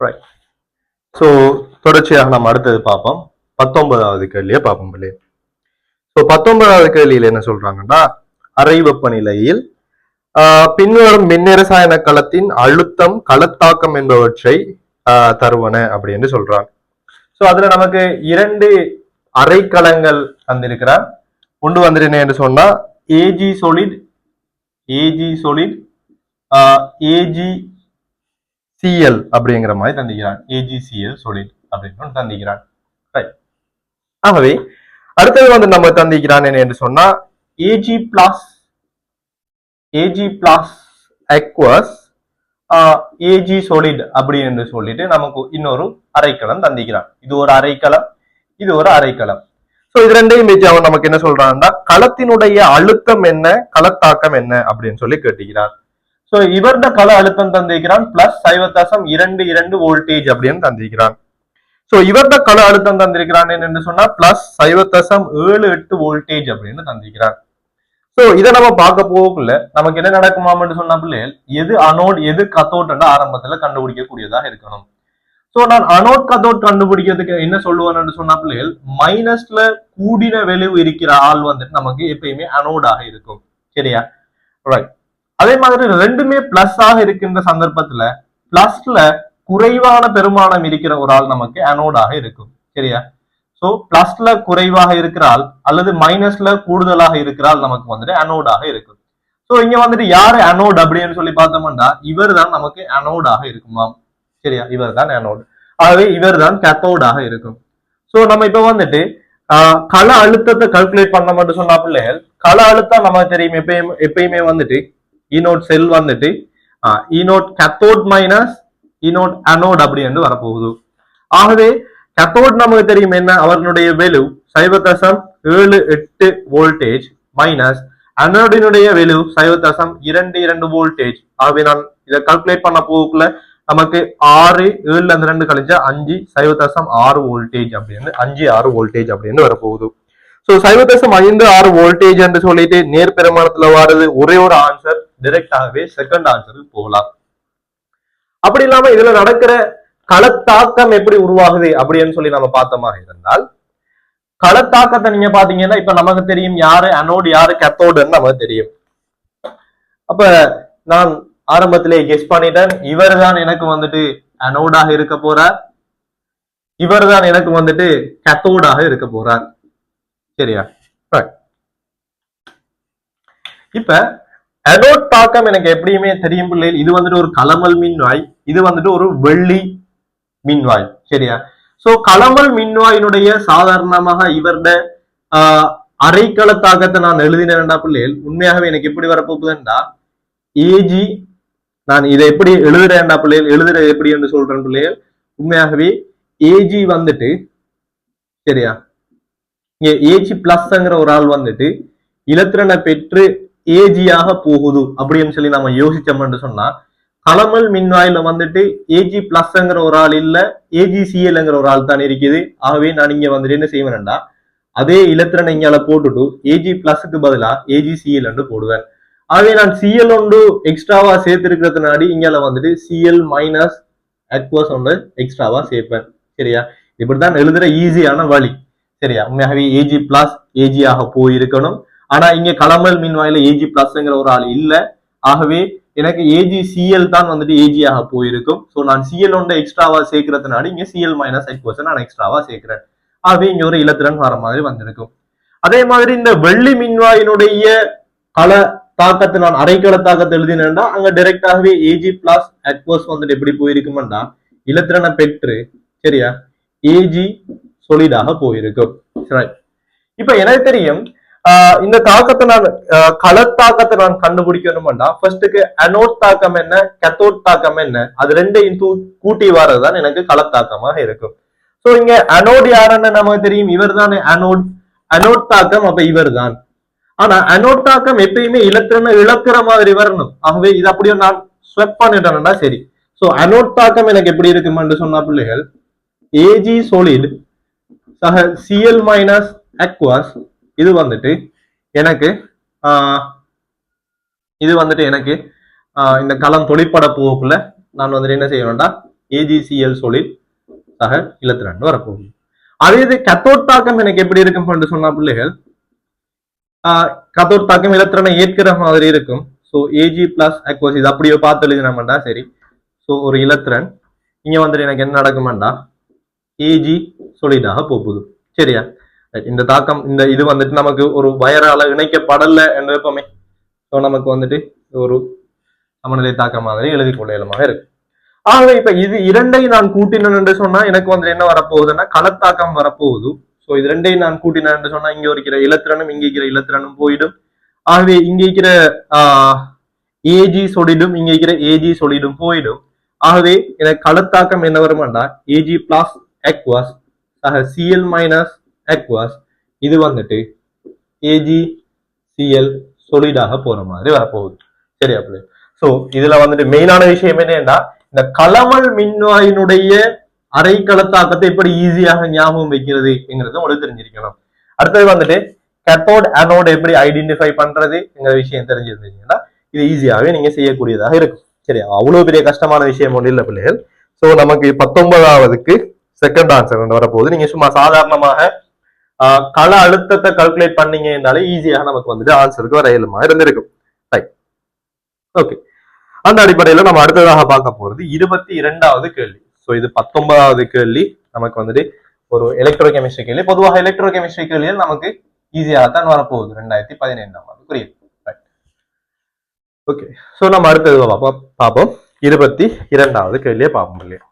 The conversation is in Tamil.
ரைட். ஸோ தொடர்ச்சியாக நம்ம அடுத்தது பார்ப்போம். 19வது கேள்வியை பார்ப்போம் பிள்ளைய. ஸோ 19வது கேள்வியில் என்ன சொல்றாங்கன்னா, அறை வெப்பநிலையில் பின்வரும் மின்னிரசாயன களத்தின் அழுத்தம் களத்தாக்கம் என்பவற்றை தருவன அப்படின்னு சொல்றாங்க. ஸோ அதுல நமக்கு 2 அரைக்களங்கள் தந்திருக்கிறார். ஒன்று வந்துட்டு என்ன என்று சொன்னா ஏஜி சொலிட் AgCl அப்படிங்கிற மாதிரி தந்திக்கிறான். AgCl சொலிட் அப்படின்னு தந்திக்கிறான். ஆகவே அடுத்தது வந்து நம்ம தந்திக்கிறான் என்ன என்று சொன்னா Ag plus aqueous Ag solid அப்படி என்று சொல்லிட்டு நமக்கு இன்னொரு அரைக்களம் தந்திக்கிறான். இது ஒரு அரைக்களம், இது ஒரு அரைக்களம். சோ இது ரெண்டையும் வச்சு அவன் நமக்கு என்ன சொல்றான்னா களத்தினுடைய அழுத்தம் என்ன, களத்தாக்கம் என்ன அப்படின்னு சொல்லி கேட்டுக்கிறான். சோ இவருட கள அழுத்தம் தந்திருக்கிறான் பிளஸ் 0.22 வோல்டேஜ் அப்படின்னு தந்திருக்கிறான். சோ இவருட கள அழுத்தம் தந்திருக்கிறான் என்னன்னு சொன்னா பிளஸ் 0.78 வோல்டேஜ் அப்படின்னு தந்திருக்கிறான். சோ இதை நம்ம பார்க்க போகக்குள்ள நமக்கு என்ன நடக்குமான்னு சொன்னா பிள்ளைகள் எது அனோட் எது கத்தோட் ஆரம்பத்துல கண்டுபிடிக்க கூடியதாக இருக்கணும். சோ நான் அனோட் கத்தோட் கண்டுபிடிக்கிறதுக்கு என்ன சொல்லுவேன்னு சொன்னா பிள்ளைகள் மைனஸ்ல கூடின விளைவு இருக்கிற ஆள் வந்துட்டு நமக்கு எப்பயுமே அனோடாக இருக்கும். சரியா? ரைட். அதே மாதிரி ரெண்டுமே பிளஸ் ஆக இருக்கின்ற சந்தர்ப்பத்துல பிளஸ்ல குறைவான பெருமானம் இருக்கிற ஒரு ஆள் நமக்கு அனோடாக இருக்கும். சரியா? சோ பிளஸ்ல குறைவாக இருக்கிறாள் அல்லது மைனஸ்ல கூடுதலாக இருக்கிறாள் நமக்கு வந்துட்டு அனோடாக இருக்கும். சோ இங்க வந்துட்டு யாரு அனோட் அப்படின்னு சொல்லி பார்த்தோம்னா இவர் தான் நமக்கு அனோடாக இருக்குமாம். சரியா? இவர் தான் அனோட். ஆகவே இவர் தான் கேத்தோடாக இருக்கும். சோ நம்ம இப்ப வந்துட்டு கள அழுத்தத்தை கால்குலேட் பண்ண மட்டும் சொன்னா பிள்ளைகள் கள அழுத்தம் நமக்கு தெரியும் எப்பயுமே வந்துட்டு ஈனோட் செல் வந்துட்டு anode cathode minus anode anode அப்படி என்று வரப்போகுது. ஆகவே கேத்தோட் நமக்கு தெரியும் என்ன, அவர்களுடைய வேல்யூ 0.78 வோல்டேஜ் மைனஸ் அனோடினுடைய வேல்யூ 0.22 வோல்டேஜ். ஆகவே நான் இதை கால்குலேட் பண்ண போக்குள்ள நமக்கு 6 7 அந்த 2 கழிஞ்சா 5 0.6 வோல்டேஜ் அப்படின்னு 5.6 வோல்டேஜ் அப்படின்னு வரப்போகுது. சோ 0.56 வோல்டேஜ் என்று சொல்லிட்டு நேர் பெருமானத்துல வாருது ஒரே ஒரு ஆன்சர், டைரக்டாகவே செகண்ட் ஆன்சருக்கு போகலாம். அப்படி இல்லாம இதுல நடக்கிற களத்தாக்கம் எப்படி உருவாகுது அப்படின்னு சொல்லி நம்ம பார்த்தோமா இருந்தால் களத்தாக்கத்தை நீங்க பாத்தீங்கன்னா இப்ப நமக்கு தெரியும் யாரு அனோடு யாரு கேத்தோடுன்னு நமக்கு தெரியும். அப்ப நான் ஆரம்பத்திலே கெஸ் பண்ணிட்டேன் இவர் தான் எனக்கு வந்துட்டு அனோடாக இருக்க போறார், இவர் தான் எனக்கு வந்துட்டு கேத்தோடாக இருக்க போறார். சரியா? இப்ப அனோட் தாக்கம் எனக்கு எப்படியுமே தெரியும் பிள்ளைகள், இது வந்துட்டு ஒரு களமல் மின்வாய், இது வந்துட்டு ஒரு வெள்ளி மின்வாய். சரியா? சோ களமல் மின்வாயினுடைய சாதாரணமாக இவருட அரைக்கள தாக்கத்தை நான் எழுதினேன்டா பிள்ளைகள் உண்மையாகவே எனக்கு எப்படி வரப்போகுதுன்னா ஏஜி, நான் இதை எப்படி எழுதுறேன்டா பிள்ளைகள் எழுதுறது எப்படி என்று சொல்றேன் பிள்ளைகள் உண்மையாகவே ஏஜி வந்துட்டு சரியா இங்க ஏஜி பிளஸ்ங்கிற ஒரு ஆள் வந்துட்டு இலத்திரனை பெற்று ஏஜியாக போகுது அப்படின்னு சொல்லி நம்ம யோசிச்சோம்னு சொன்னா களமல் மின்வாயில வந்துட்டு ஏஜி பிளஸ்ங்கிற ஒரு ஆள் இல்ல AgClங்கிற ஒரு ஆள் தான் இருக்குது. ஆகவே நான் இங்க வந்துட்டு என்ன செய்வேன்டா அதே இலத்திரனை இங்கால போட்டுட்டு ஏஜி பிளஸ்க்கு பதிலா AgCl என்று போடுவேன். ஆகவே நான் Cl ஒன்று எக்ஸ்ட்ராவா சேர்த்திருக்கிறதுனாடி இங்கால வந்துட்டு Cl மைனஸ் அக்வஸ் ஒன்று எக்ஸ்ட்ராவா சேர்ப்பேன். சரியா? இப்படித்தான் எழுதுற ஈஸியான வழி. சரியா? உண்மையாகவே ஏஜி பிளஸ் ஏஜியாக போயிருக்கணும். ஆனா இங்க களமல் மின்வாயில ஏஜி பிளஸ்ங்கிற ஒரு ஆள் இல்ல. ஆகவே எனக்கு AgCl தான் வந்துட்டு ஏஜியாக போயிருக்கும். சோ நான் Cl ஒன்றை எக்ஸ்ட்ராவா சேர்க்கறதுனால இங்க Cl மைனஸ் அக்வஸ் நான் எக்ஸ்ட்ராவா சேர்க்கிறேன். ஆகவே இங்க ஒரு இலத்திரன் வர மாதிரி வந்திருக்கும். அதே மாதிரி இந்த வெள்ளி மின்வாயினுடைய கள தாக்கத்தை நான் அரைக்கள தாக்கத்தை எழுதினேன்டா அங்க டைரக்டாகவே ஏஜி பிளஸ் அக்வஸ் வந்துட்டு எப்படி போயிருக்கும்டா இலத்திரனை பெற்று சரியா ஏஜி சொலிடாக போயிருக்கும். இப்ப எனக்கு தெரியும் இந்த தாக்கத்தை நான் களத்தாக்கத்தை நான் கண்டுபிடிக்கணும்னா ஃபர்ஸ்ட்டுக்கு அனோட் தாக்கம் என்ன கேத்தோட் தாக்கம் என்ன அது ரெண்டையும் கூட்டி வர்றதுதான் எனக்கு களத்தாக்கமாக இருக்கும். சோ இங்க அனோட் யாருன்னு நமக்கு தெரியும் இவர் தான் அனோட். அனோட் தாக்கம் அப்ப இவர் தான். ஆனா அனோட் தாக்கம் எப்பயுமே இலத்திரனை இழக்கிற மாதிரி வரணும். ஆகவே இது அப்படியே நான் ஸ்வெப் பண்ணிட்டேன்னா சரி. சோ அனோட் தாக்கம் எனக்கு எப்படி இருக்குமென்று சொன்னா பிள்ளைகள் ஏஜி சொலிட் சக Cl மைனஸ் அக்வாஸ் இது வந்துட்டு எனக்கு இந்த களம் தொழிற்பட போக்குள்ள நான் வந்துட்டு என்ன செய்யணும்டா AgCl solid சக இலத்திரன் வரப்போகுது. அதே இது கத்தோட் தாக்கம் எனக்கு எப்படி இருக்கும் சொன்னா பிள்ளைகள், கத்தோட் தாக்கம் இலத்திரனை ஏற்கிற மாதிரி இருக்கும். ஸோ Ag பிளஸ் அக்வஸ் இது அப்படியே பார்த்து எழுதினோம்டா சரி. ஸோ ஒரு இலத்திரன் இங்க வந்துட்டு எனக்கு என்ன நடக்குமாண்டா Ag சொலிடாக போகுது. சரியா? இந்த தாக்கம் இந்த இது வந்துட்டு நமக்கு ஒரு வயரால இணைக்கப்படல என்று எப்பவுமே ஸோ நமக்கு வந்துட்டு ஒரு சமநிலை தாக்கம் மாதிரி எழுதி கொள்ளையலமாக இருக்கு. ஆகவே இப்ப இது இரண்டையும் நான் கூட்டினேன் என்று சொன்னா எனக்கு வந்து என்ன வரப்போகுதுன்னா களத்தாக்கம் வரப்போகுது. ஸோ இது ரெண்டையும் நான் கூட்டினேன் என்று சொன்னா இங்க இருக்கிற இலத்திரனும் இங்க இருக்கிற இலத்திரனும் போயிடும். ஆகவே இங்க இருக்கிற Ag சொலிடும் இங்க இருக்கிற Ag சொலிடும் போயிடும். ஆகவே எனக்கு களத்தாக்கம் என்ன வருமாண்டா Ag plus aqueous Cl minus aqueous இது வந்துட்டு AgCl சொலிடாக போற மாதிரி வரப்போகுது. சரியா பிள்ளை? சோ இதுல வந்துட்டு மெயினான விஷயம் என்னன்னா இந்த களமல் மின்வாயினுடைய அரை களத்தாக்கத்தை எப்படி ஈஸியாக ஞாபகம் வைக்கிறதுங்கிறது உங்களுக்கு தெரிஞ்சிருக்கணும். அடுத்தது வந்துட்டு கேத்தோட் அனோட் எப்படி ஐடென்டிஃபை பண்றதுங்கிற விஷயம் தெரிஞ்சிருந்தீங்கன்னா இது ஈஸியாகவே நீங்க செய்யக்கூடியதாக இருக்கும். சரியா? அவ்வளவு பெரிய கஷ்டமான விஷயம் ஒன்றும் இல்லை பிள்ளைகள். சோ நமக்கு 19வதுக்கு செகண்ட் ஆன்சர் வரப்போகுது. நீங்க சும்மா சாதாரணமாக கள அழுத்தத்தை கால்குலேட் பண்ணீங்கன்னாலே ஈஸியாக நமக்கு வந்துட்டு ஆன்சருக்கு வர இயலுமா இருந்திருக்கும். Right, okay. அந்த அடிப்படையில நம்ம அடுத்ததாக பார்க்க போறது 22வது கேள்வி. ஸோ இது 19வது கேள்வி நமக்கு வந்துட்டு ஒரு எலக்ட்ரோ கெமிஸ்ட்ரி கேள்வி. பொதுவாக எலக்ட்ரோ கெமிஸ்ட்ரி கேள்வியில் நமக்கு ஈஸியாக தான் வரப்போகுது 2015ஆம் ஆண்டு. புரியுது? Right, okay. ஸோ நம்ம அடுத்தது பார்ப்போம். 22வது கேள்வியை பார்ப்போம் இல்லையா?